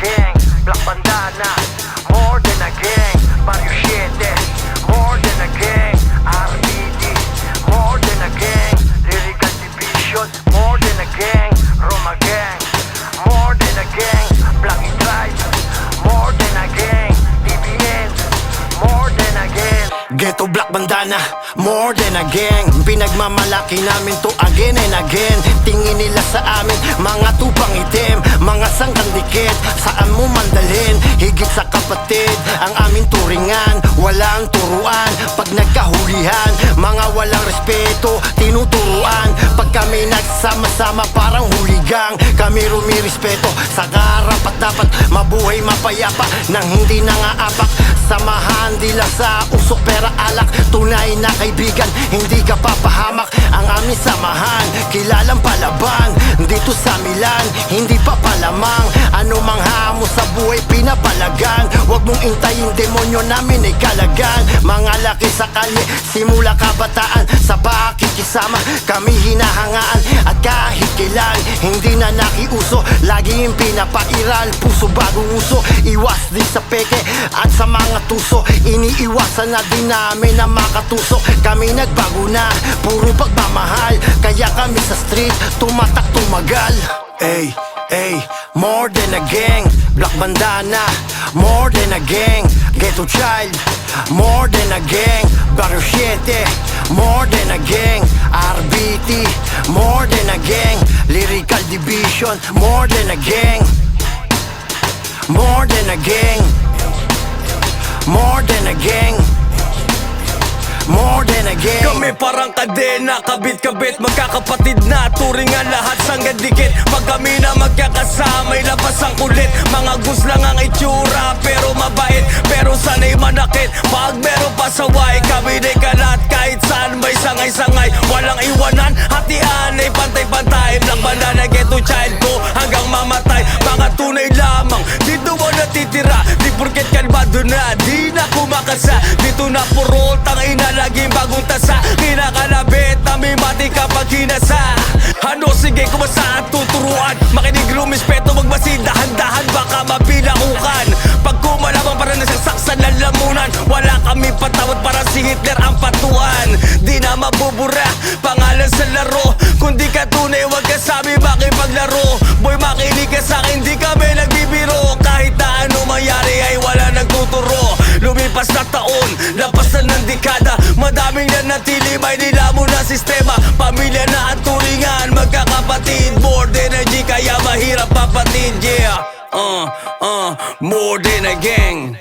gang, Black Bandana, more than a gang, Barrio 7, more than a gang, RBD, more than a gang, Lyrical Division, more than a gang, Roma Gang, more than a gang, Black Tribe, more than a gang, TBN, more than a gang. Ghetto Black Bandana, more than a gang. Pinagmamalaki namin to again and again. Tingin nila sa amin, mga tupang itim, mga sangkang dikit. Saan mo mandalhin, higit sa kapatid ang aming turingan, walang turuan. Pag nagkahulihan, mga walang respeto, tinuturuan. Pag kami nagsama-sama parang huligang, kami rumirespeto sa karapat dapat mabuhay mapayapa nang hindi nangaapak. Samahan di lang sa usok pera alak, tunay na kaibigan, hindi ka papahamak. Ang aming samahan, kilalang palaban, dito sa Milan, hindi pa palamang. Ano mang hamon sa buhay pinapalagan, huwag mong intayin demonyo namin ay kalagan. Mga laki sa kalye, simula kabataan, sa pakikisama kami hinahangaan. At kahit kailan, hindi na nakiuso, laging pinapairal, puso bagong uso. Iwas din sa peke at sa mga tuso, iniiwasan na din namin na makatusok. Kami nagbago na, puro pagmamahal, kaya kami sa street tumatak tumagal. Ay, ay, more than a gang, Black Bandana, more than a gang, Ghetto Child, more than a gang, Barrio 7, more than a gang, RBT, more than a gang, Lyrical Division, more than a gang, more than a gang, more than a gang, more than a gang. Kami parang kadena, kabit-kabit, magkakapatid na turingan lahat sanggad dikit. Pag kami na magkakasamay, labas ang kulit. Mga gus lang ang itsura, pero mabait, pero sanay manakit. Pag meron pasaway, kami di kalat. Kahit saan may sangay-sangay, walang iwanan, hatian ay pantay-pantay. Black Bandana, Ghetto Child ko hanggang mamatay. Mga tunay lamang, dito mo natitira. Di porket kalmado na, di na kumakasa. Dito na puro tangina, laging bagong tasa. Kinakalabit, nami mati kapag hinasa. Ano sige kung saan tuturuan, makinig lumispeto, magmasid, dahan-dahan baka mapilakukan. Pag kumalabang para nasasaksan lalamunan, wala kami patawad para si Hitler ang patuan. Di na mabubura, pangalan sa laro. Kung di ka tunay, wag ka sabi makipaglaro. Boy makinig ka sa'kin, di kami nagbibiro. Kahit na ano mangyari ay wala nagtuturo. Lumipas na taon, lapas na ng dekada, madaming na natili, may nilamo na sistema. Pamilya na at turingan, magkakapatid, more than a G, kaya mahirap papatid, yeah. More than a gang.